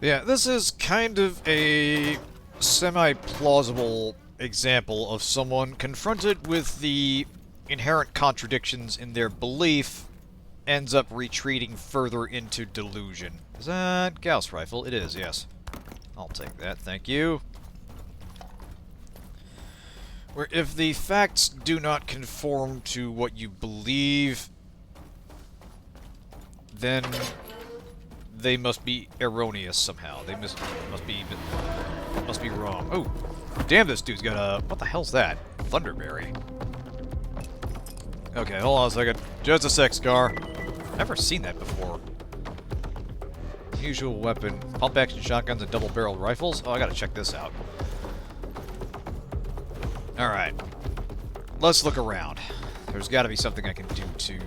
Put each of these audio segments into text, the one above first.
Yeah, this is kind of a semi-plausible example of someone confronted with the inherent contradictions in their belief ends up retreating further into delusion. Is that Gauss rifle? It is, yes. I'll take that, thank you. Where if the facts do not conform to what you believe, then they must be erroneous somehow. They must be wrong. Oh, damn! This dude's got a what the hell's that? Thunderberry. Okay, hold on a second. Just a sec, Scar. Never seen that before. Unusual weapon: pump-action shotguns and double-barreled rifles. Oh, I gotta check this out. All right, let's look around. There's got to be something I can do to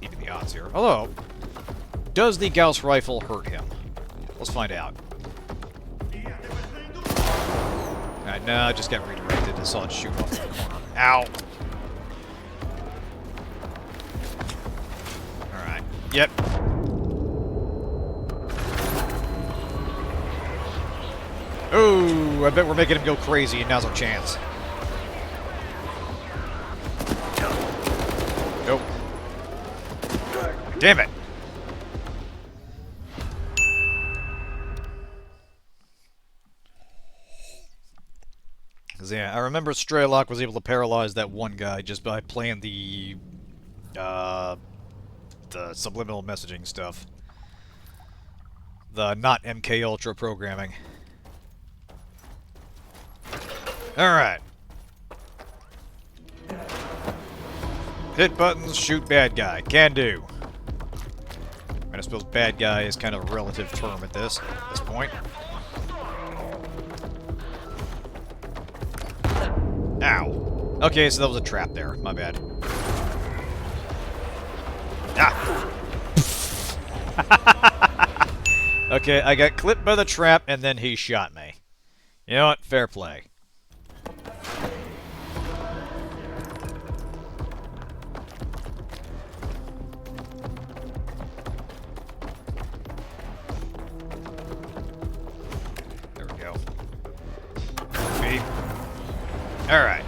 even the odds here. Although, does the Gauss rifle hurt him? Let's find out. Alright, no, I just got redirected. I saw it shoot off the corner. Ow! Alright. Yep. Oh, I bet we're making him go crazy, and now's our chance. Nope. Damn it! Because, yeah, I remember Strelok was able to paralyze that one guy just by playing the subliminal messaging stuff. The not MK Ultra programming. Alright. Hit buttons, shoot bad guy. Can do. I suppose bad guy is kind of a relative term at this point. Ow. Okay, so that was a trap there. My bad. Ah! Okay, I got clipped by the trap, and then he shot me. You know what? Fair play. There we go. Beep. Alright.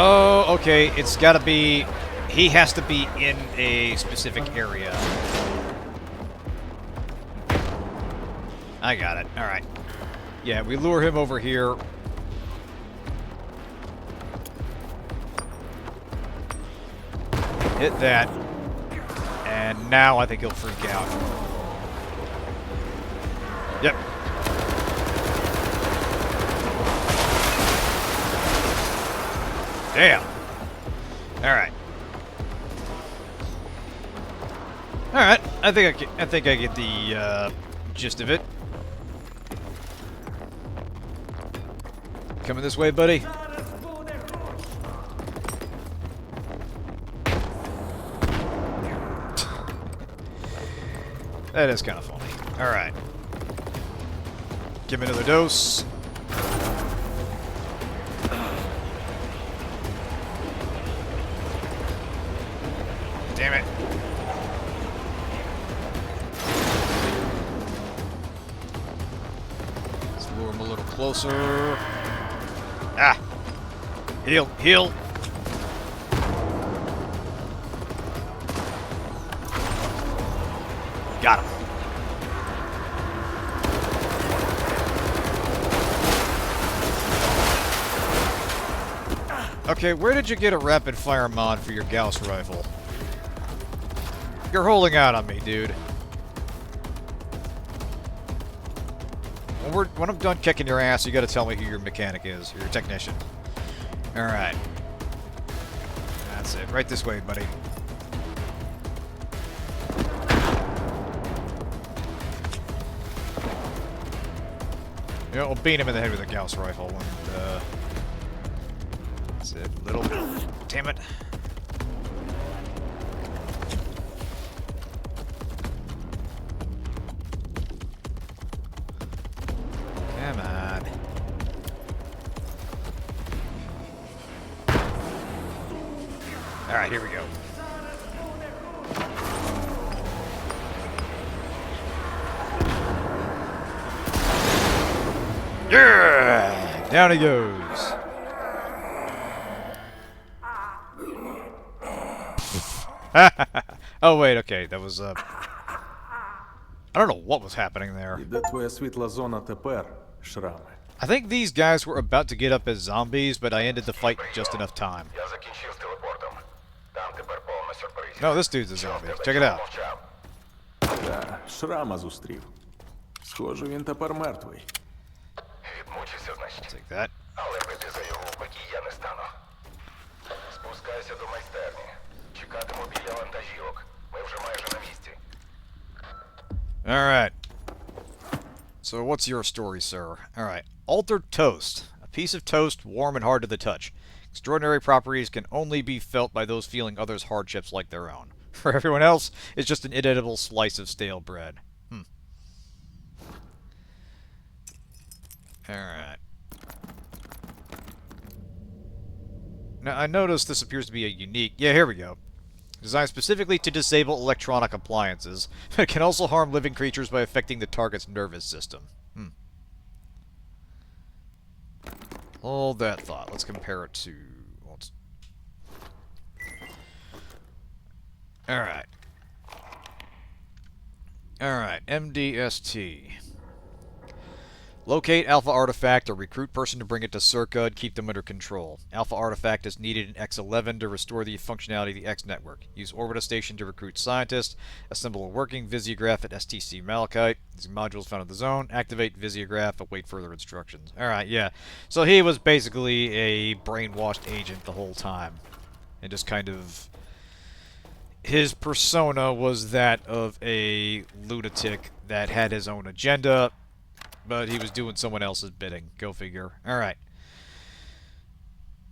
Oh, okay, it's gotta be... He has to be in a specific area. I got it. Alright. Yeah, we lure him over here. Hit that. And now I think he'll freak out. Yep. Damn. Alright. Alright. I think I get the gist of it. Coming this way, buddy. That is kind of funny. Alright. Give me another dose. Damn it. Let's lure him a little closer. Ah! Heal, heal! Got him. Okay, where did you get a rapid fire mod for your Gauss rifle? You're holding out on me, dude. When I'm done kicking your ass, you gotta tell me who your mechanic is, or your technician. Alright. That's it. Right this way, buddy. You know, we'll beat him in the head with a Gauss rifle, and, that's it. Little... Damn it. Come on. Alright, here we go. Yeah! Down he goes. Oh, wait, okay. That was, I don't know what was happening there. Іде твоя світла зона тепер, шрами. I think these guys were about to get up as zombies, but I ended the fight just enough time. Я закінчив з телепортом. Там тепер повно сюрпризів. No, this dude's a zombie. Check it out. Та, шрама зустрів. Схоже, він тепер мертвий. Відмучився, значить. Take that. Але бити за його в бики я не стану. Спускайся до майстерні. Чекатиму біля вантажівок. Ми вже майже на місці. Alright. So what's your story, sir? Alright. Altered toast. A piece of toast warm and hard to the touch. Extraordinary properties can only be felt by those feeling others' hardships like their own. For everyone else, it's just an inedible slice of stale bread. Alright. Now, I noticed this appears to be a unique... Yeah, here we go. Designed specifically to disable electronic appliances. It can also harm living creatures by affecting the target's nervous system. Hold that thought. Let's compare it to... Alright. Alright, MDST. Locate Alpha Artifact or recruit person to bring it to S.T.A.L.K.E.R and keep them under control. Alpha Artifact is needed in X11 to restore the functionality of the X network. Use Orbita Station to recruit scientists. Assemble a working Visiograph at S.T.C.A.L.K.E.R. Using modules found in the zone. Activate Visiograph. Await further instructions. Alright, yeah. So he was basically a brainwashed agent the whole time. And just kind of... His persona was that of a lunatic that had his own agenda, but he was doing someone else's bidding. Go figure. Alright.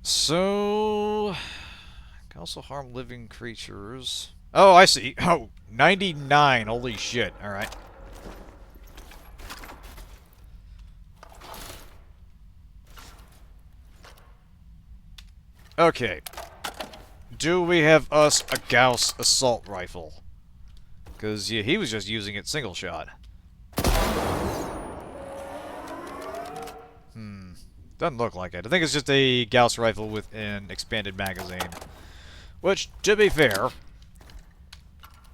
So... Can also harm living creatures. Oh, I see. Oh, 99. Holy shit. Alright. Okay. Do we have us a Gauss assault rifle? Because yeah, he was just using it single shot. Doesn't look like it. I think it's just a Gauss rifle with an expanded magazine. Which, to be fair,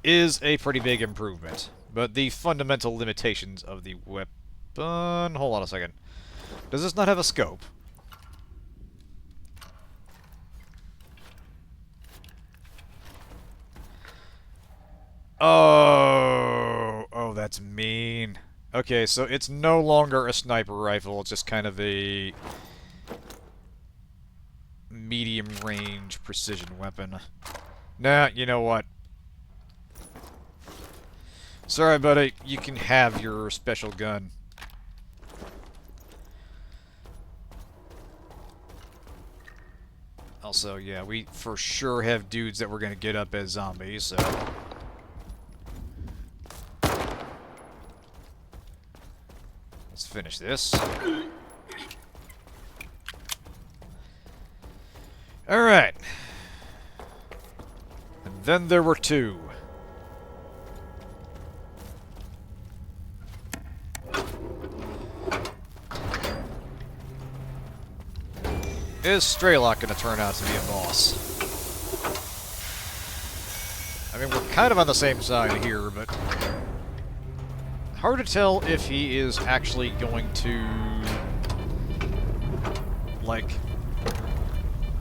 is a pretty big improvement. But the fundamental limitations of the weapon... Hold on a second. Does this not have a scope? Oh, that's mean. Okay, so it's no longer a sniper rifle, it's just kind of a medium-range precision weapon. Nah, you know what? Sorry, buddy, you can have your special gun. Also, yeah, we for sure have dudes that we're gonna get up as zombies, so... Let's finish this. Alright. And then there were two. Is Strelok gonna turn out to be a boss? I mean, we're kind of on the same side here, but... Hard to tell if he is actually going to, like,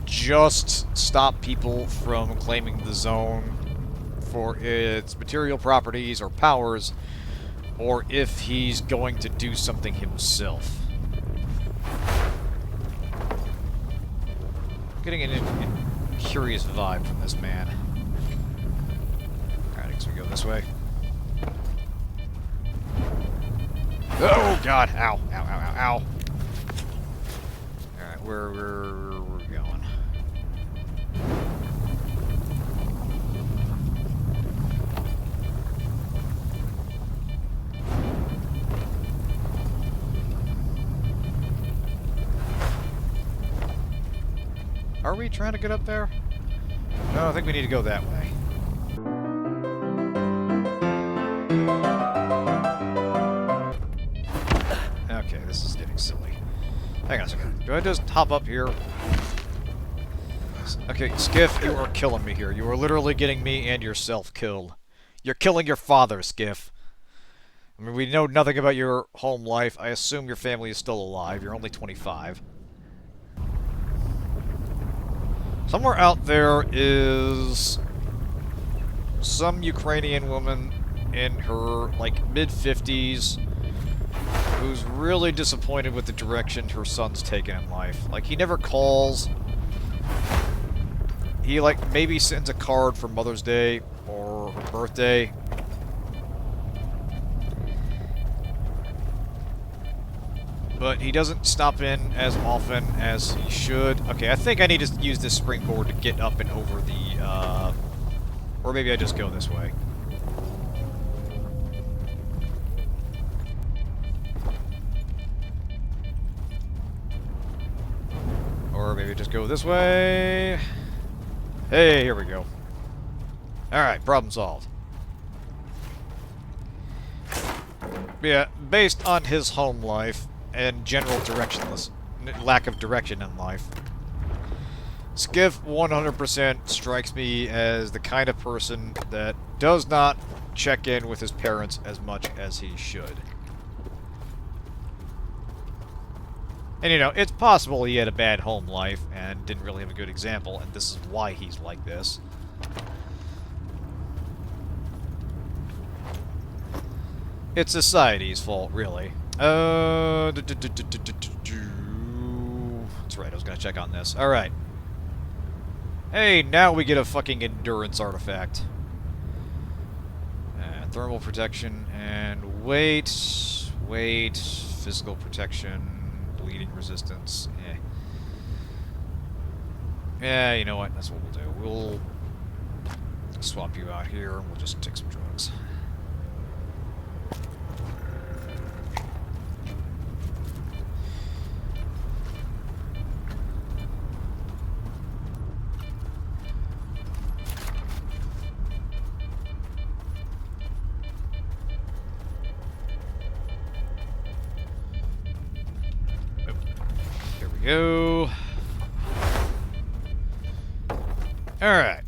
just stop people from claiming the zone for its material properties or powers, or if he's going to do something himself. Getting a curious vibe from this man. Alright, I guess we go this way. Oh god! Ow! Ow! Ow! Ow! Ow! All right, where we're going? Are we trying to get up there? No, I think we need to go that way. Okay, this is getting silly. Hang on a second. Do I just hop up here? Okay, Skif, you are killing me here. You are literally getting me and yourself killed. You're killing your father, Skif. I mean, we know nothing about your home life. I assume your family is still alive. You're only 25. Somewhere out there is some Ukrainian woman in her, like, mid-50s who's really disappointed with the direction her son's taken in life. Like, he never calls. He, like, maybe sends a card for Mother's Day or her birthday. But he doesn't stop in as often as he should. Okay, I think I need to use this springboard to get up and over the, or maybe I just go this way. Or maybe just go this way. Hey, here we go. Alright, problem solved. Yeah, based on his home life and general lack of direction in life, Skif 100% strikes me as the kind of person that does not check in with his parents as much as he should. And, you know, it's possible he had a bad home life and didn't really have a good example, and this is why he's like this. It's society's fault, really. That's right, I was gonna check on this. Alright. Hey, now we get a fucking endurance artifact. Thermal protection and weight, physical protection, bleeding resistance. Yeah, you know what? That's what we'll do. We'll swap you out here and we'll just take some drugs. Go. Alright.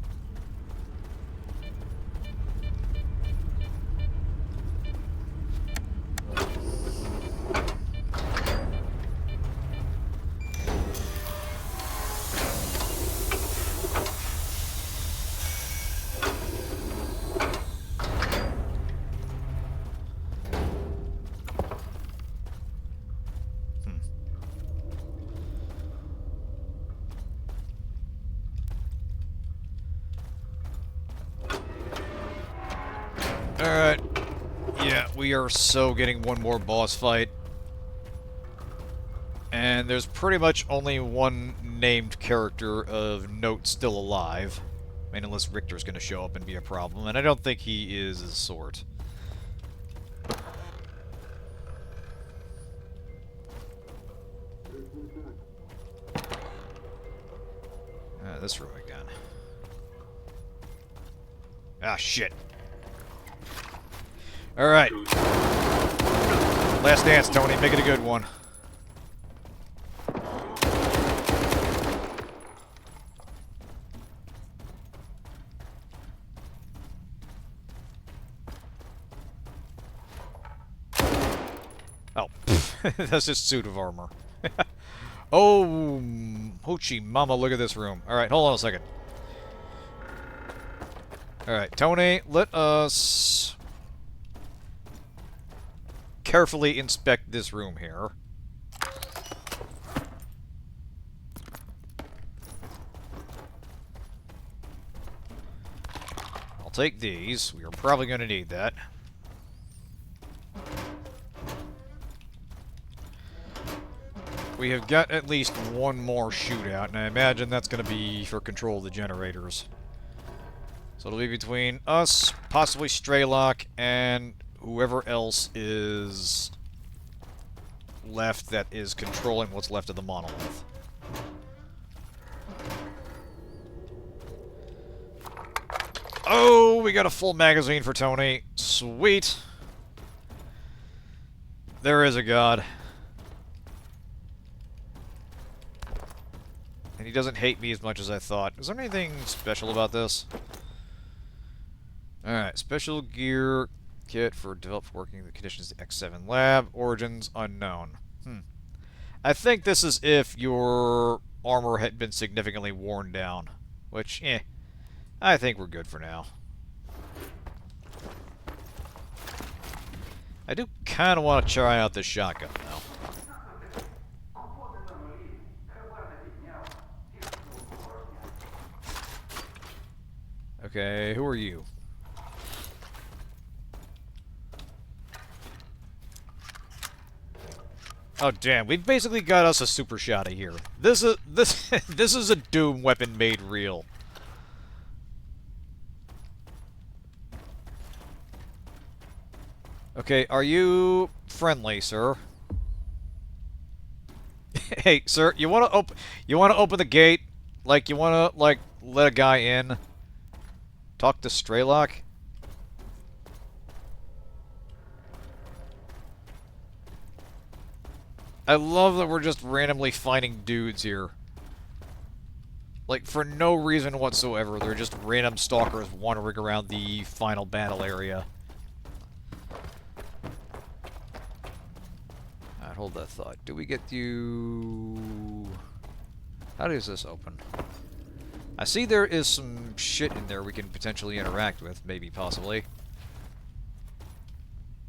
Alright. Yeah, we are so getting one more boss fight. And there's pretty much only one named character of note still alive. I mean, unless Richter's gonna show up and be a problem, and I don't think he is his sort. This room again. Ah, shit. Alright. Last dance, Tony. Make it a good one. Oh. That's just suit of armor. Oh, hoochie mama, look at this room. Alright, hold on a second. Alright, Tony, let us carefully inspect this room here. I'll take these. We are probably going to need that. We have got at least one more shootout, and I imagine that's going to be for control of the generators. So it'll be between us, possibly Strelok, and whoever else is left that is controlling what's left of the Monolith. Oh, we got a full magazine for Tony. Sweet. There is a god. And he doesn't hate me as much as I thought. Is there anything special about this? Alright, special gear kit for developed working the conditions of the X7 lab. Origins unknown. I think this is if your armor had been significantly worn down. Which, I think we're good for now. I do kind of want to try out this shotgun now. Okay, who are you? Oh damn, we've basically got us a super shotty here. This is a Doom weapon made real. Okay, are you friendly, sir? Hey, sir, you want to open the gate? Like you want to like let a guy in? Talk to Strelok? I love that we're just randomly finding dudes here. Like, for no reason whatsoever, they're just random stalkers wandering around the final battle area. Alright, hold that thought. Do we get you... How does this open? I see there is some shit in there we can potentially interact with, maybe, possibly.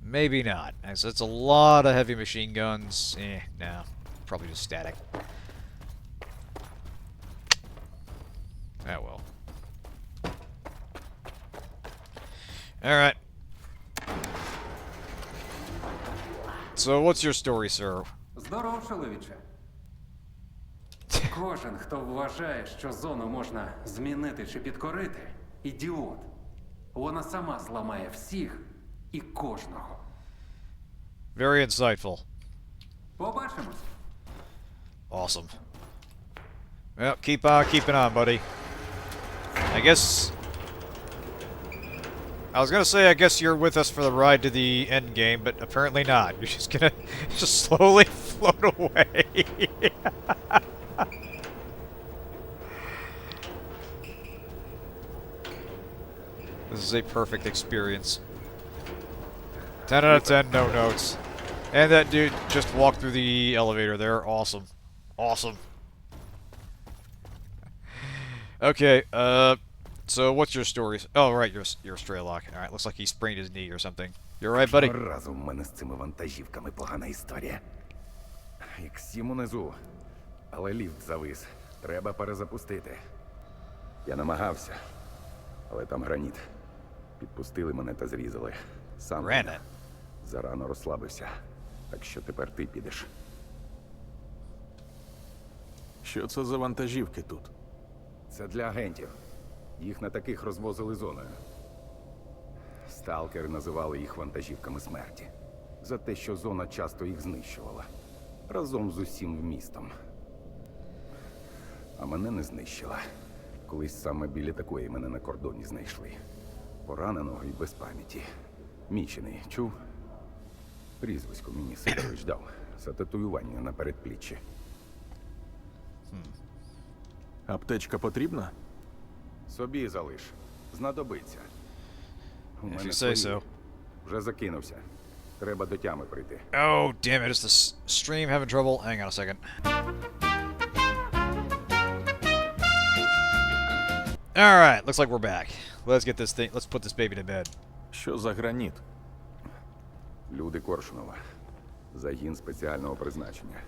Maybe not. So it's a lot of heavy machine guns. No. Probably just static. Ah, well. Alright. So, what's your story, sir? Здоров, чоловіче. Кожен, хто вважає, що зону можна змінити чи підкорити, ідіот. Вона сама зламає всіх і кожного. Very insightful. Побачимось. Awesome. Well, keep on keeping on, buddy. I guess... I was gonna say, I guess you're with us for the ride to the end game, but apparently not. You're just gonna just slowly float away. This is a perfect experience. 10 out of 10, no notes. And that dude just walked through the elevator there. Awesome. Awesome. Okay, so what's your story? Oh, right, you're Strelok. Alright, looks like he sprained his knee or something. You're right, buddy? Разом в мене з цими вантажівками погана історія. Як сім унизу, але ліфт завис. Треба перезапустити. Я намагався, але там граніт. Підпустили мене та зрізали. Сам Granite. зарано розслабився. Так що тепер ти підеш. Що це за вантажівки тут? Це для агентів. Їх на таких розвозили зоною. Сталкери називали їх вантажівками смерті. За те, що зона часто їх знищувала. Разом з усім вмістом. А мене не знищила. Колись саме біля такої мене на кордоні знайшли. Пораненого і без пам'яті. Мічений, чув? Прізвисько мені Сидорович дав. За татуювання на передпліччі. Аптечка потрібна? Собі залиш. Знадобиться. У If мене you say свої. so. Вже закинувся. Треба до тями прийти. Oh, damn it, is the stream having trouble? Hang on a second. Alright, looks like we're back. Let's get this thing, let's put this baby to bed. Що за граніт? Люди Коршунова. Загін спеціального призначення.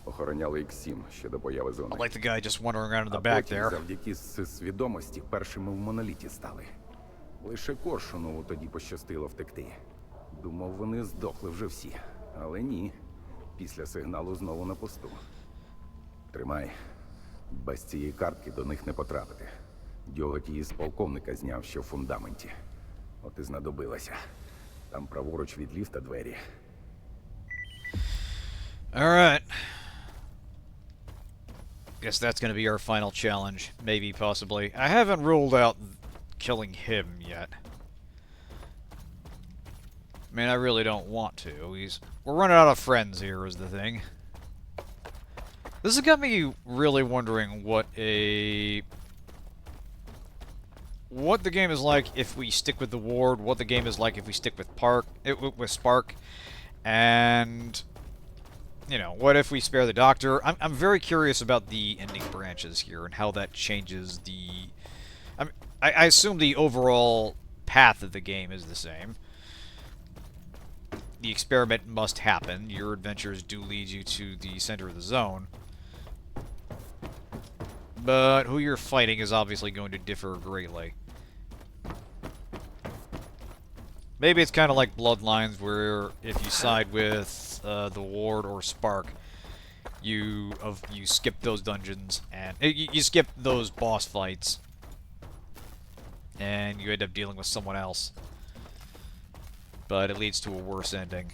Охороняли X7 ще до появи зони. I like the guy just wandering around in the А back потім there. завдяки свідомості першими в Моноліті стали. Лише Коршунову тоді пощастило втекти. Думав, вони здохли вже всі. Але ні. Після сигналу знову на посту. Тримай. Без цієї картки до них не потрапити. Дьоготь її з полковника зняв ще в фундаменті. От і знадобилася. Там праворуч від ліфта двері. Alright. Guess that's gonna be our final challenge. Maybe, possibly. I haven't ruled out killing him yet. I mean, I really don't want to. We're running out of friends here is the thing. This has got me really wondering what the game is like if we stick with the Ward, what the game is like if we stick with Spark, and you know, what if we spare the Doctor? I'm very curious about the ending branches here and how that changes the. I assume the overall path of the game is the same. The experiment must happen. Your adventures do lead you to the center of the zone. But who you're fighting is obviously going to differ greatly. Maybe it's kind of like Bloodlines, where if you side with the Ward or Spark, you skip those dungeons and you skip those boss fights, and you end up dealing with someone else. But it leads to a worse ending.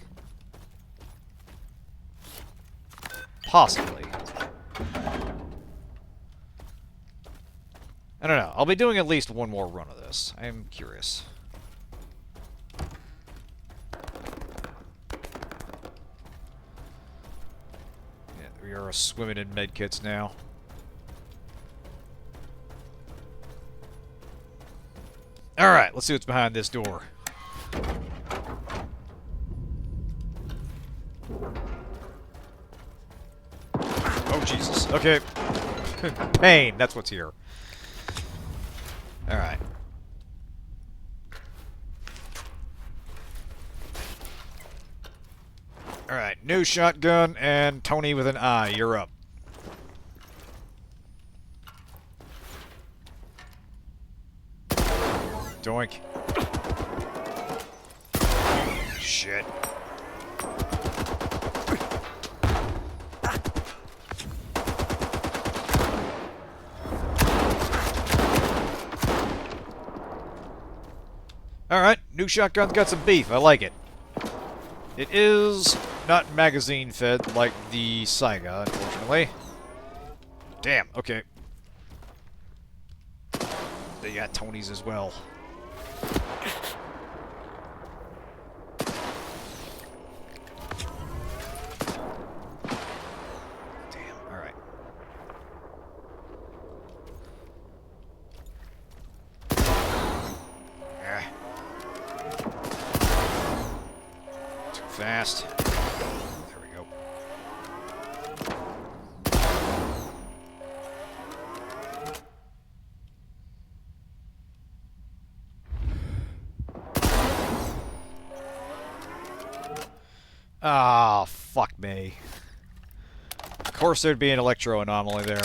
Possibly. I don't know. I'll be doing at least one more run of this. I'm curious. Yeah, we are swimming in medkits now. Alright, let's see what's behind this door. Oh, Jesus. Okay. Pain, that's what's here. Alright. Alright, new shotgun and Tony with an eye. You're up. Doink. Shit. Alright, new shotgun's got some beef. I like it. It is not magazine fed like the Saiga, unfortunately. Damn, okay. They got Tony's as well. Damn, alright. Too fast. There we go. Ah, fuck me. Of course there'd be an electro anomaly there.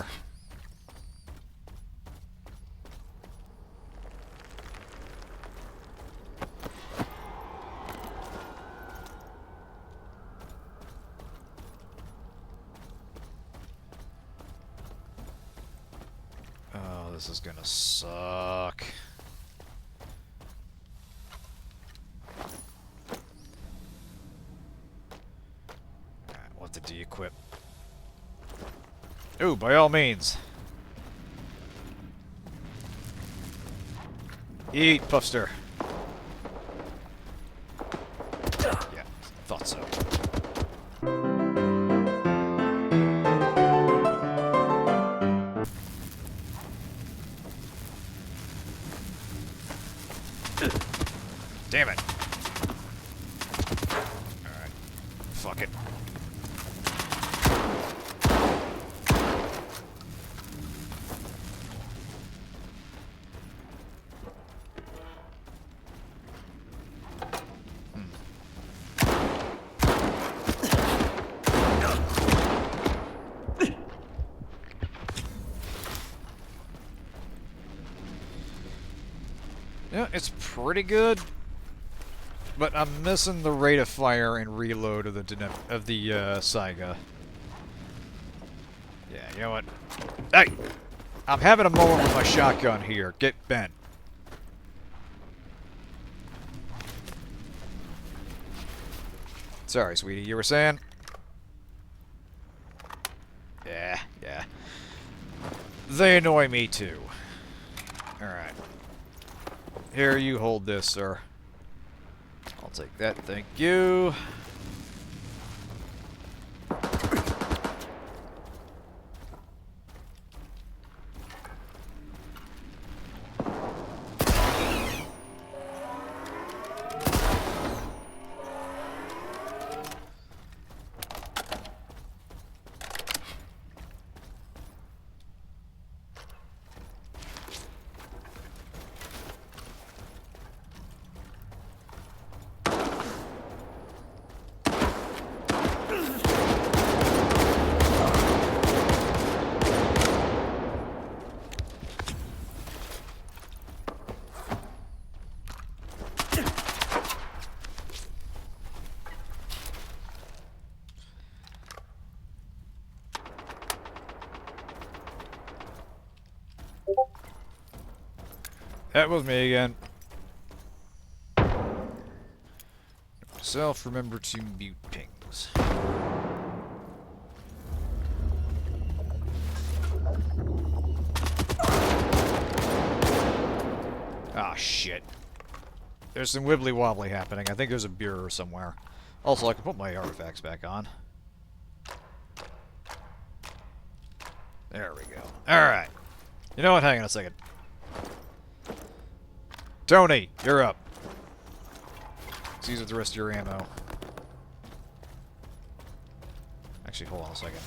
Oh, this is gonna suck. Alright, we'll have to de-equip. Ooh, by all means. Eat, Puffster. Yeah, thought so. Damn it. Alright. Fuck it. Yeah, it's pretty good, but I'm missing the rate of fire and reload of the Saiga. Yeah, you know what? Hey, I'm having a moment with my shotgun here. Get bent. Sorry, sweetie. You were saying? Yeah, yeah. They annoy me too. All right. Here, you hold this, sir. I'll take that, thank you. That was me again. Self, remember to mute pings. Ah, shit. There's some wibbly wobbly happening. I think there's a bureau somewhere. Also, I can put my artifacts back on. There we go. Alright. You know what? Hang on a second. Tony, you're up. Let's use up the rest of your ammo. Actually, hold on a second.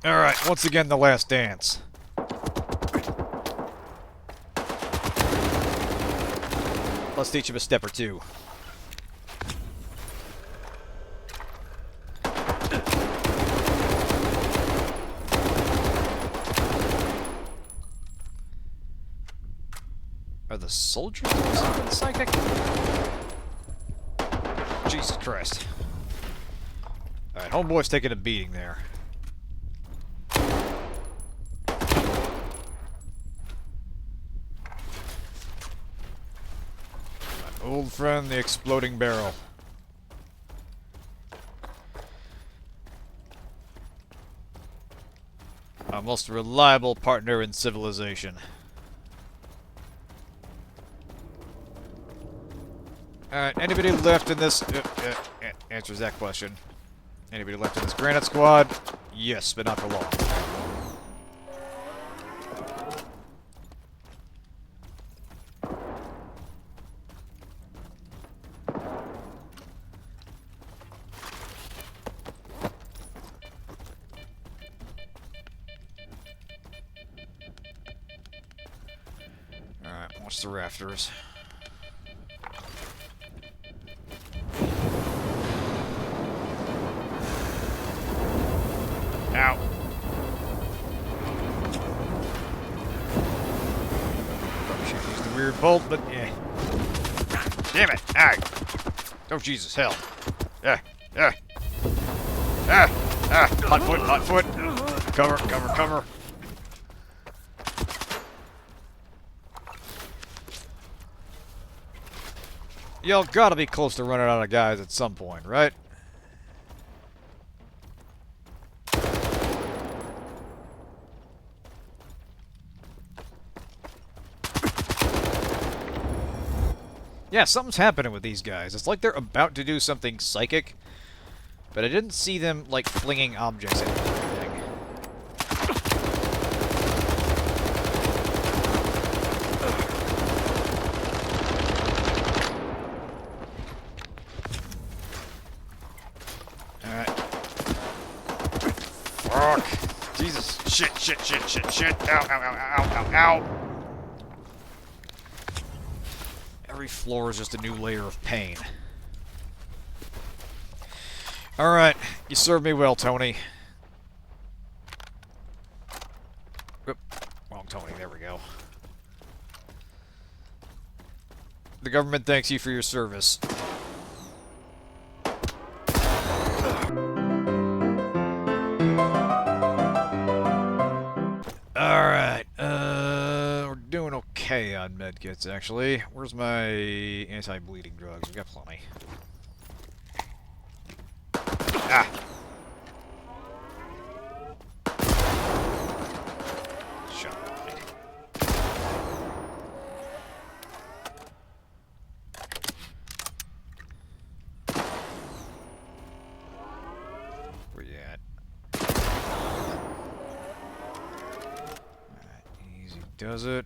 Alright, once again, the last dance. Let's teach him a step or two. Are the soldiers doing something psychic? Jesus Christ. Alright, homeboy's taking a beating there. Old friend, the exploding barrel. Our most reliable partner in civilization. Alright, anybody left in this... answers that question. Anybody left in this Granite Squad? Yes, but not for long. Alright, watch the rafters. Ow. Probably should use the weird bolt, but yeah. Damn it! Ow! Oh Jesus, hell! Yeah, yeah. Hot foot, hot foot. Cover, cover, cover. Y'all gotta be close to running out of guys at some point, right? Yeah, something's happening with these guys. It's like they're about to do something psychic, but I didn't see them, like, flinging objects at anything. Alright. Fuck. Jesus. Shit, shit, shit, shit, shit. Ow, ow, ow, ow, ow, ow. Every floor is just a new layer of pain. Alright, you served me well, Tony. Oop, wrong Tony, there we go. The government thanks you for your service. okay on medkits, actually. Where's my anti-bleeding drugs? We got plenty. Ah! Shut up. Where you at? Alright, easy does it.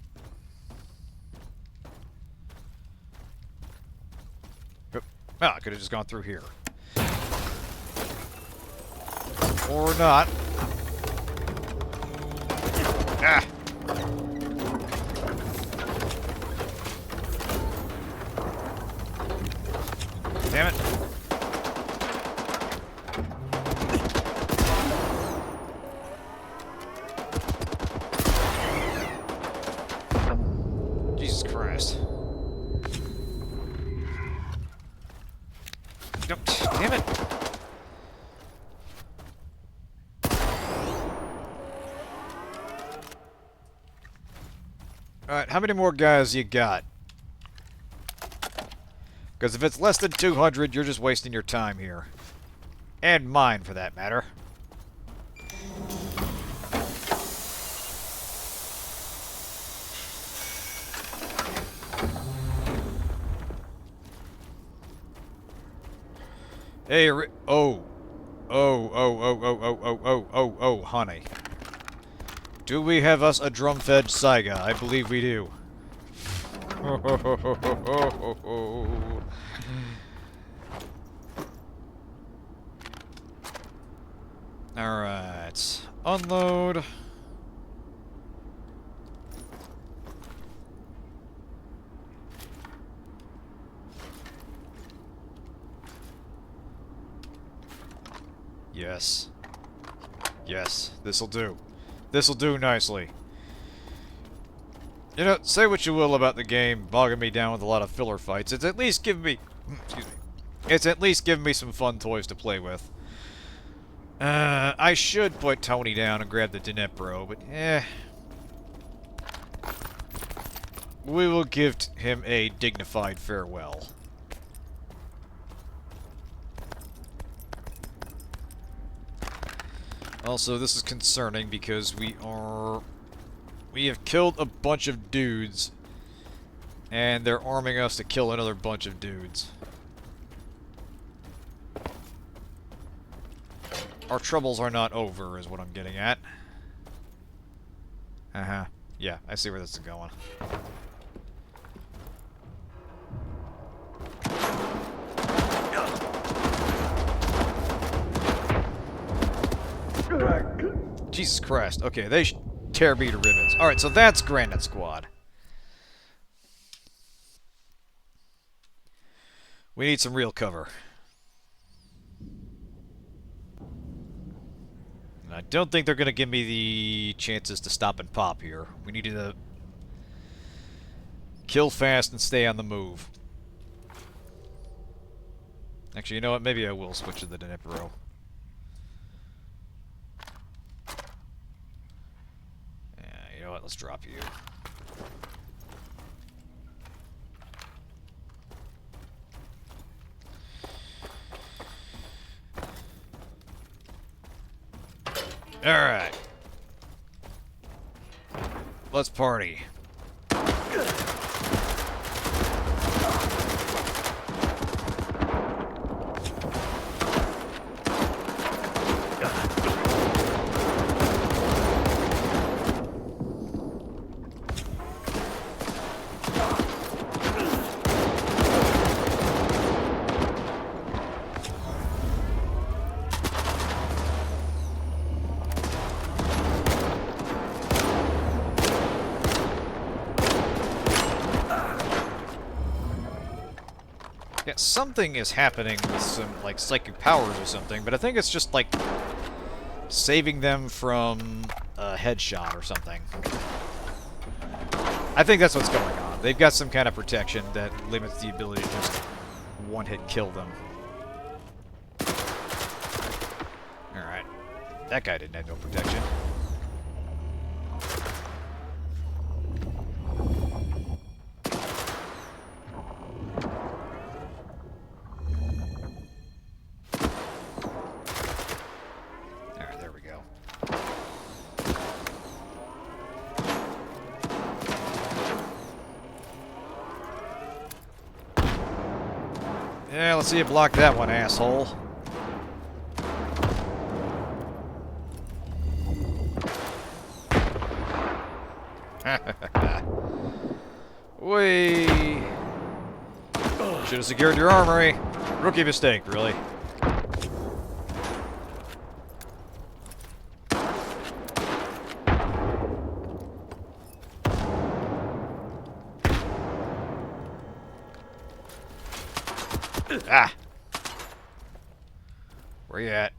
Yep. Ah, I could have just gone through here. Or not. Ah! Damn it. Jesus Christ. Nope. Damn it. Alright, how many more guys you got? Because if it's less than 200, you're just wasting your time here. And mine, for that matter. Hey, oh, honey. Do we have us a drum-fed Saiga? I believe we do. Alright. Unload. Yes. Yes, this'll do. This'll do nicely. You know, say what you will about the game bogging me down with a lot of filler fights. It's at least giving me... excuse me. It's at least giving me some fun toys to play with. I should put Tony down and grab the Dnipro, but we will give him a dignified farewell. Also, this is concerning because we have killed a bunch of dudes, and they're arming us to kill another bunch of dudes. Our troubles are not over, is what I'm getting at. Uh-huh. Yeah, I see where this is going. Jesus Christ. Okay, they tear me to ribbons. Alright, so that's Granite Squad. We need some real cover. And I don't think they're going to give me the chances to stop and pop here. We need to kill fast and stay on the move. Actually, you know what? Maybe I will switch to the Dnipro. Yeah, you know what? Let's drop you. Alright. Let's party. Yeah, something is happening with some, like, psychic powers or something, but I think it's just, like, saving them from a headshot or something. I think that's what's going on. They've got some kind of protection that limits the ability to just one-hit kill them. Alright. That guy didn't have no protection. Yeah, let's see you block that one, asshole. Whee! Should have secured your armory. Rookie mistake, really. Ah! Where you at?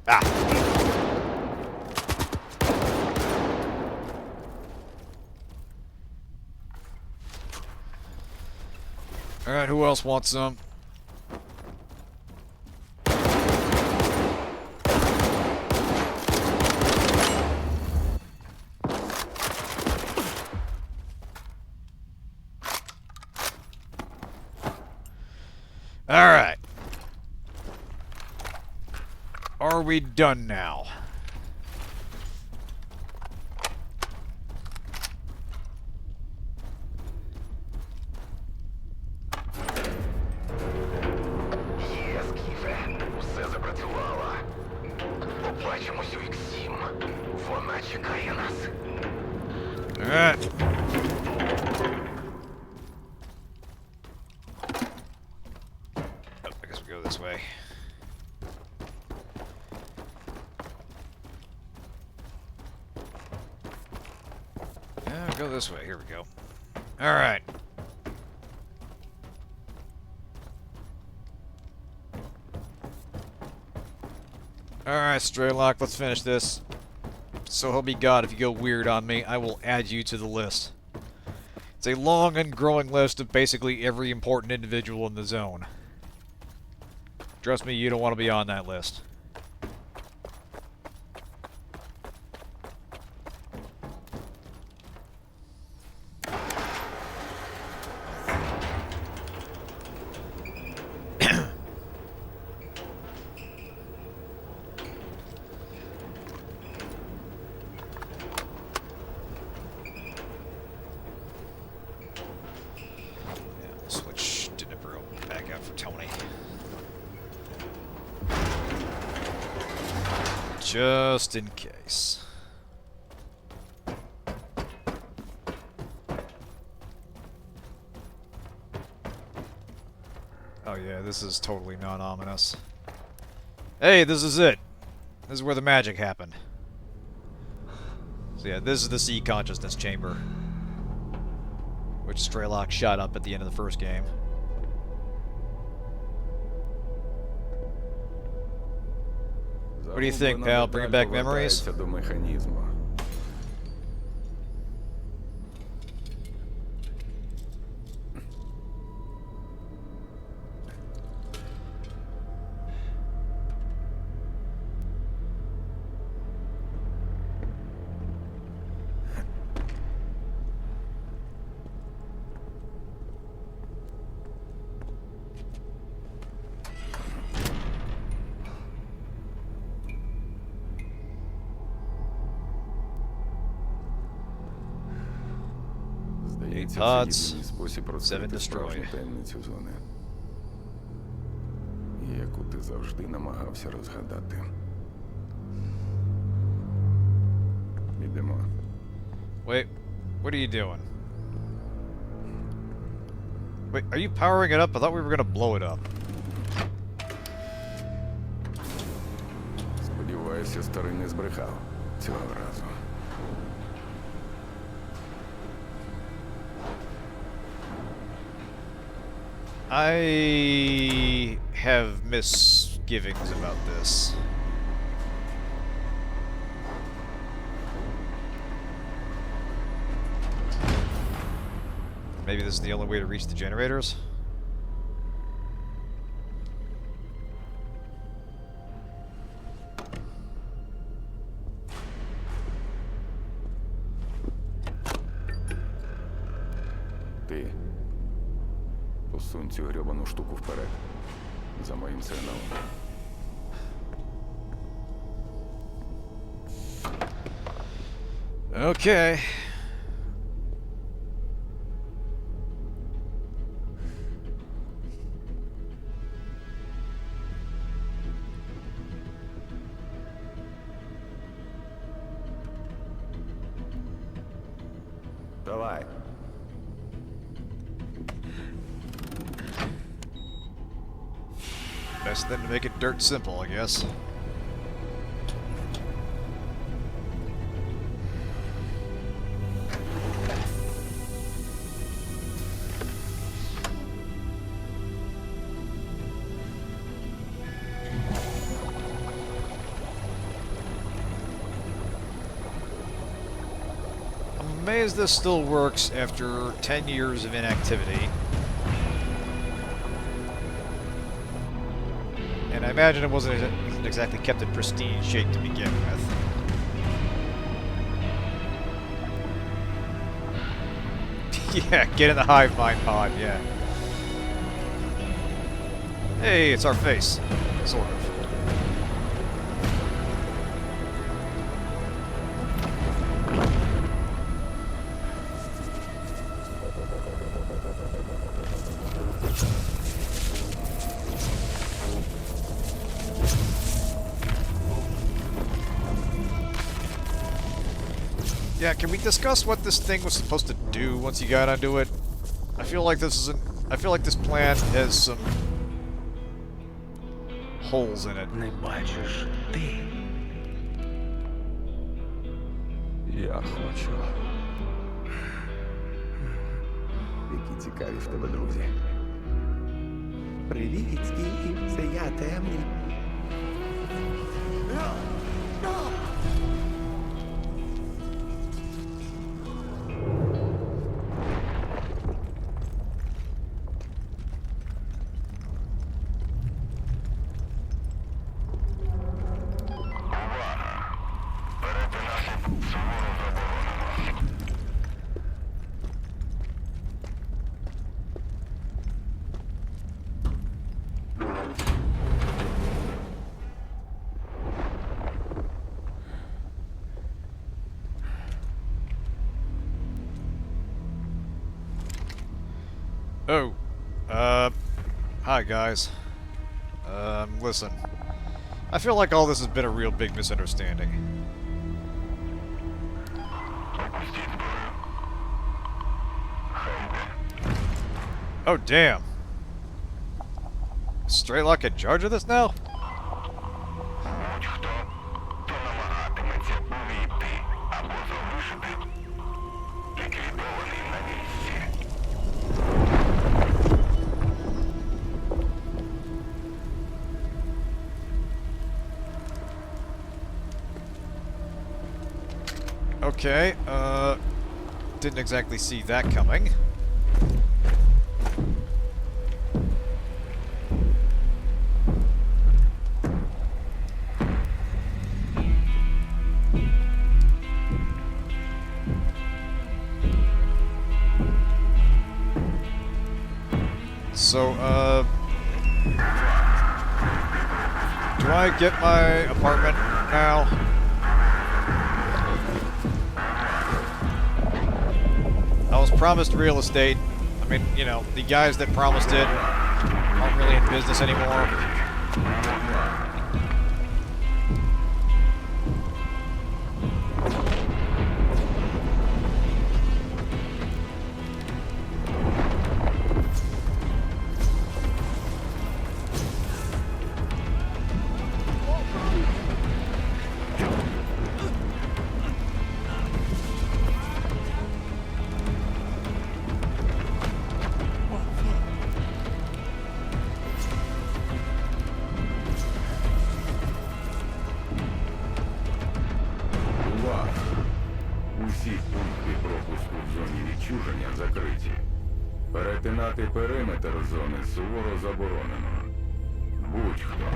Ah! Alright, who else wants some? Alright. Are we done now? Є, Скіфе. Усе запрацювало. Побачимось у Х7. Вона чекає нас. Alright. Oh, I guess we go this way. Yeah, go this way. Here we go. Alright. Alright, Strelok, let's finish this. So help me God, if you go weird on me, I will add you to the list. It's a long and growing list of basically every important individual in the zone. Trust me, you don't want to be on that list. Switch Dnipro back out for Tony. Just in case. Oh yeah, this is totally non-ominous. Hey, this is it. This is where the magic happened. So yeah, this is the sea consciousness chamber, which Strelok shot up at the end of the first game. What do you think, pal? Bring back memories? До механізму. Здається, це Odds. єдиний спосіб Seven розкрити destroyed. справжню таємницю зони. Яку ти завжди намагався розгадати. Ідемо. Wait, what are you doing? Wait, are you powering it up? I thought we were gonna blow it up. Сподіваюся, старий не збрехав цього разу. I have misgivings about this. Maybe this is the only way to reach the generators? Ти посунь цю грьобану штуку вперед. За моїм сигналом. Okay. Давай. Best thing to make it dirt simple, I guess. I'm amazed this still works after 10 years of inactivity. And I imagine it wasn't exactly kept in pristine shape to begin with. Yeah, get in the hive mind pod, yeah. Hey, it's our face. Sort of. Yeah, can we discuss what this thing was supposed to do once you got onto it? I feel like this plan has some holes in it. Не бачиш ти. Я хочу. Які цікаві в тебе друзі. Привіт, Скіф, це я, Темний. Oh, hi guys. Listen. I feel like all this has been a real big misunderstanding. Oh, damn. Strelok in charge of this now? Будь-хто, хто намагатиметься увійти або залишити, ліквідований на місці. Okay, didn't exactly see that coming. So, do I get my apartment now? I was promised real estate. I mean, you know, the guys that promised it aren't really in business anymore. Увага! Усі пункти пропуску в зоні відчуження закриті. Перетинати периметр зони суворо заборонено. Будь-хто,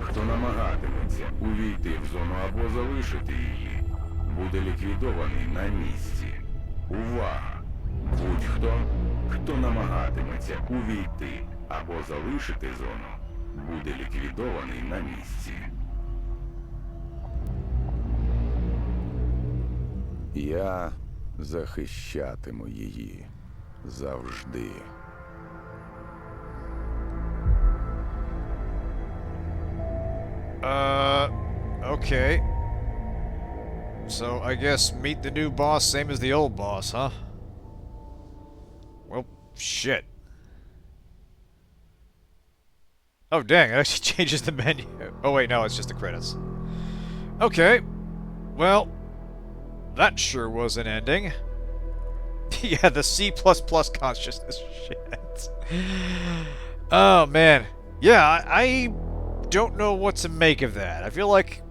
хто намагатиметься увійти в зону або залишити її, буде ліквідований на місці. Увага! Будь-хто, хто намагатиметься увійти або залишити зону, буде ліквідований на місці. Я захищатиму її завжди. Okay. So I guess meet the new boss, same as the old boss, huh? Shit. Oh, dang, it actually changes the menu. Oh, wait, no, it's just the credits. Okay. Well, that sure was an ending. Yeah, the C++ consciousness shit. Oh, man. Yeah, I don't know what to make of that. I feel like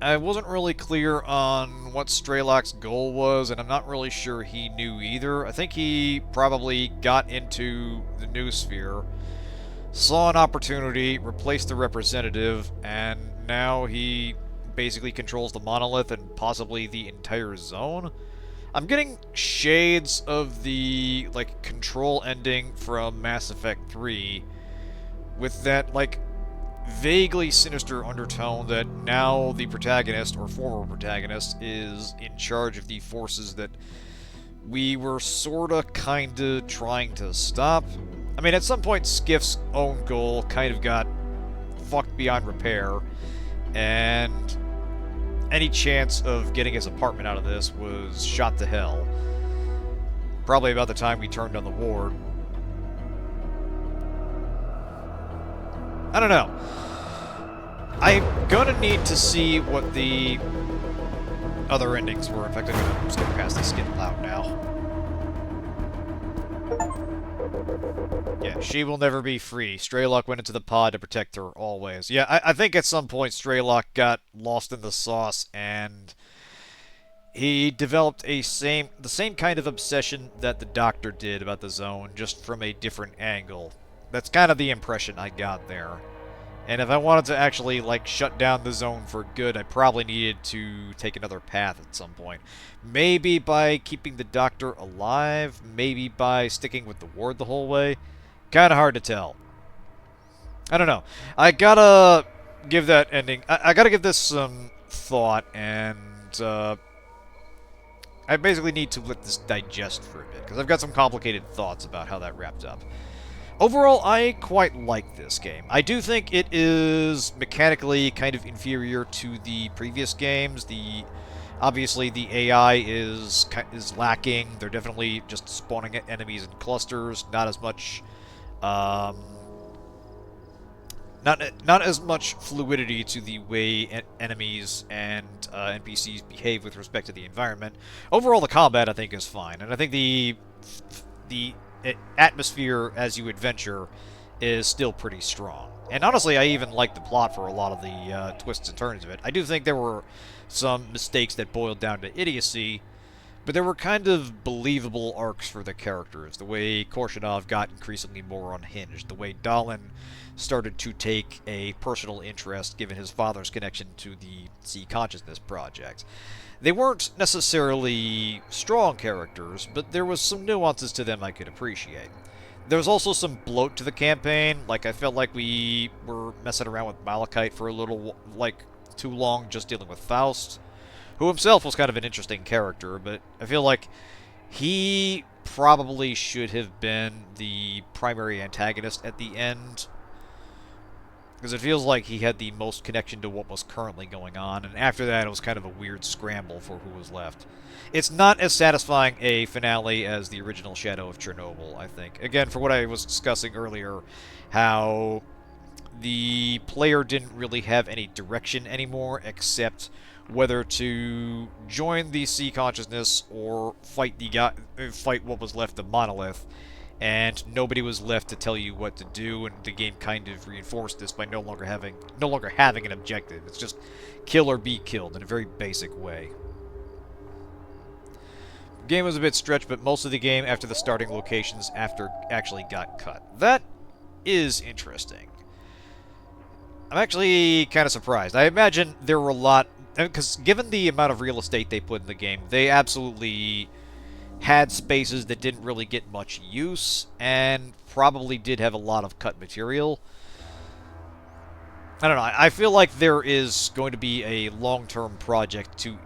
I wasn't really clear on what Strelok's goal was, and I'm not really sure he knew either. I think he probably got into the noosphere, saw an opportunity, replaced the representative, and now he basically controls the Monolith and possibly the entire zone. I'm getting shades of the, like, control ending from Mass Effect 3 with that, like, vaguely sinister undertone that now the protagonist, or former protagonist, is in charge of the forces that we were sorta, kinda trying to stop. I mean, at some point, Skif's own goal kind of got fucked beyond repair, and any chance of getting his apartment out of this was shot to hell. Probably about the time we turned on the ward. I don't know. I'm gonna need to see what the other endings were. In fact, I'm gonna skip past this getting loud now. Yeah, she will never be free. Strelok went into the pod to protect her always. Yeah, I think at some point Strelok got lost in the sauce and he developed the same kind of obsession that the Doctor did about the zone, just from a different angle. That's kind of the impression I got there. And if I wanted to actually, like, shut down the zone for good, I probably needed to take another path at some point. Maybe by keeping the Doctor alive, maybe by sticking with the ward the whole way. Kinda hard to tell. I don't know. I gotta give that ending... I gotta give this some thought, and, I basically need to let this digest for a bit, because I've got some complicated thoughts about how that wrapped up. Overall, I quite like this game. I do think it is mechanically kind of inferior to the previous games. Obviously, the AI is lacking. They're definitely just spawning enemies in clusters. Not as much, not as much fluidity to the way enemies and NPCs behave with respect to the environment. Overall, the combat I think is fine, and I think the atmosphere as you adventure is still pretty strong. And honestly, I even like the plot for a lot of the twists and turns of it. I do think there were some mistakes that boiled down to idiocy, but there were kind of believable arcs for the characters. The way Korshinov got increasingly more unhinged. The way Dalin started to take a personal interest given his father's connection to the C Consciousness project. They weren't necessarily strong characters, but there was some nuances to them I could appreciate. There was also some bloat to the campaign. Like, I felt like we were messing around with Malachite for a little, like, too long just dealing with Faust, who himself was kind of an interesting character, but I feel like he probably should have been the primary antagonist at the end, because it feels like he had the most connection to what was currently going on, and after that it was kind of a weird scramble for who was left. It's not as satisfying a finale as the original Shadow of Chernobyl, I think. Again, for what I was discussing earlier, how the player didn't really have any direction anymore, except whether to join the C Consciousness or fight what was left of Monolith. And nobody was left to tell you what to do, and the game kind of reinforced this by no longer having an objective. It's just kill or be killed in a very basic way. The game was a bit stretched, but most of the game after the starting locations actually got cut. That is interesting. I'm actually kind of surprised. I imagine there were a lot, because given the amount of real estate they put in the game, they absolutely had spaces that didn't really get much use, and probably did have a lot of cut material. I don't know, I feel like there is going to be a long-term project to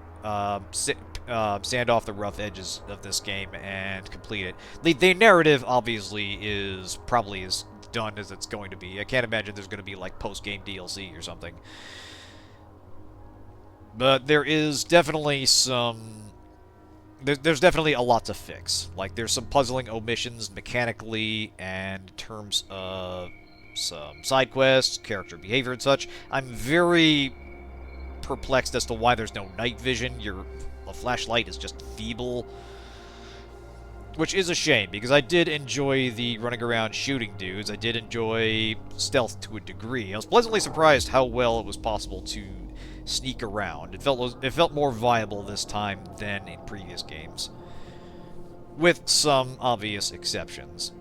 sand off the rough edges of this game and complete it. The narrative, obviously, is probably as done as it's going to be. I can't imagine there's going to be, like, post-game DLC or something. But there is definitely some there's definitely a lot to fix. Like, there's some puzzling omissions mechanically and in terms of some side quests, character behavior and such. I'm very perplexed as to why there's no night vision. A flashlight is just feeble, which is a shame, because I did enjoy the running around shooting dudes. I did enjoy stealth to a degree. I was pleasantly surprised how well it was possible to sneak around. It felt more viable this time than in previous games, with some obvious exceptions.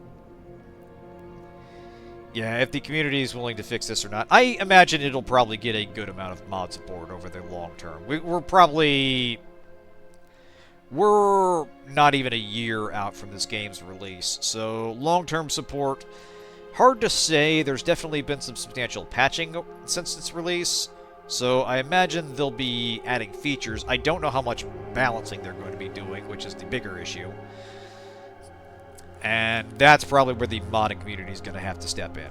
Yeah, if the community is willing to fix this or not, I imagine it'll probably get a good amount of mod support over the long term. We're not even a year out from this game's release, so long-term support, hard to say. There's definitely been some substantial patching since its release, so I imagine they'll be adding features. I don't know how much balancing they're going to be doing, which is the bigger issue. And that's probably where the modding community is going to have to step in.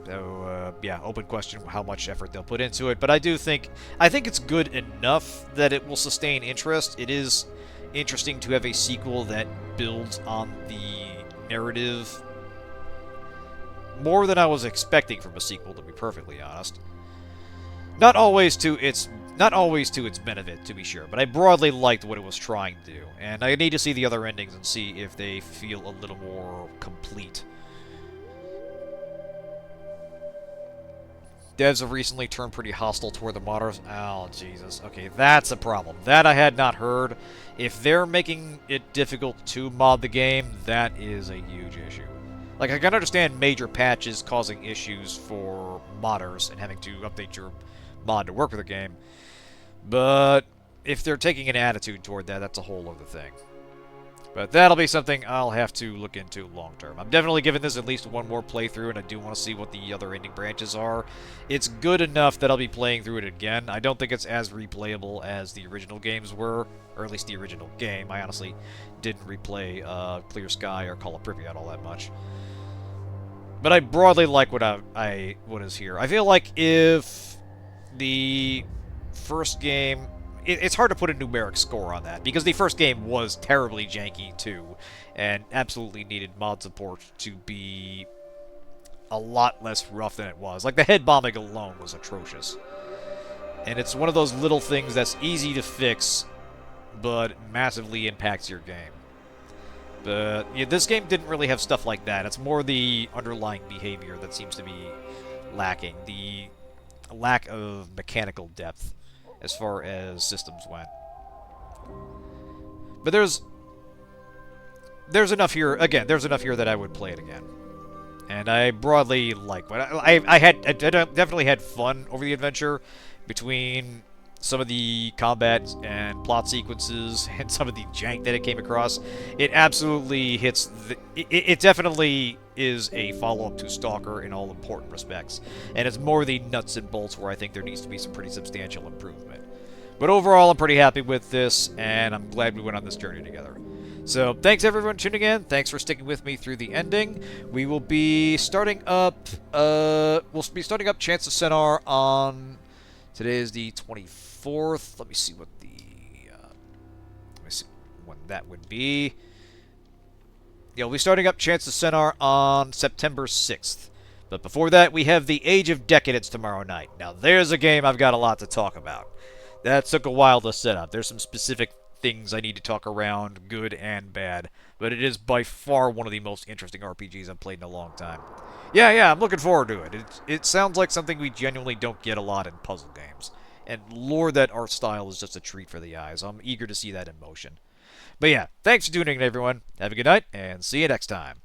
So, yeah, open question how much effort they'll put into it. But I think it's good enough that it will sustain interest. It is interesting to have a sequel that builds on the narrative more than I was expecting from a sequel, to be perfectly honest. Not always to its benefit, to be sure, but I broadly liked what it was trying to do, and I need to see the other endings and see if they feel a little more complete. Devs have recently turned pretty hostile toward the modders. Oh, Jesus. Okay, that's a problem. That I had not heard. If they're making it difficult to mod the game, that is a huge issue. Like, I can understand major patches causing issues for modders and having to update your mod to work with the game, but if they're taking an attitude toward that, that's a whole other thing. But that'll be something I'll have to look into long term. I'm definitely giving this at least one more playthrough, and I do want to see what the other ending branches are. It's good enough that I'll be playing through it again. I don't think it's as replayable as the original games were, or at least the original game. I honestly didn't replay Clear Sky or Call of Pripyat all that much. But I broadly like what is here. I feel like if the first game... It's hard to put a numeric score on that, because the first game was terribly janky, too, and absolutely needed mod support to be a lot less rough than it was. Like, the head bombing alone was atrocious. And it's one of those little things that's easy to fix, but massively impacts your game. But yeah, this game didn't really have stuff like that. It's more the underlying behavior that seems to be lacking. The lack of mechanical depth as far as systems went. But there's enough here. Again, there's enough here that I would play it again. And I broadly like what I definitely had fun over the adventure, between some of the combat and plot sequences and some of the jank that it came across. It absolutely hits it definitely is a follow-up to S.T.A.L.K.E.R in all important respects, and it's more the nuts and bolts where I think there needs to be some pretty substantial improvement. But overall, I'm pretty happy with this, and I'm glad we went on this journey together. So, thanks everyone for tuning in. Thanks for sticking with me through the ending. We will be starting up Chance of Centaur on... Today is the 24th. Let me see what when that would be. Yeah, we'll be starting up Chance of Centaur on September 6th. But before that, we have the Age of Decadence tomorrow night. Now, there's a game I've got a lot to talk about. That took a while to set up. There's some specific things I need to talk around, good and bad. But it is by far one of the most interesting RPGs I've played in a long time. Yeah, I'm looking forward to it. It sounds like something we genuinely don't get a lot in puzzle games. And Lord, that art style is just a treat for the eyes. I'm eager to see that in motion. But yeah, thanks for tuning in, everyone. Have a good night, and see you next time.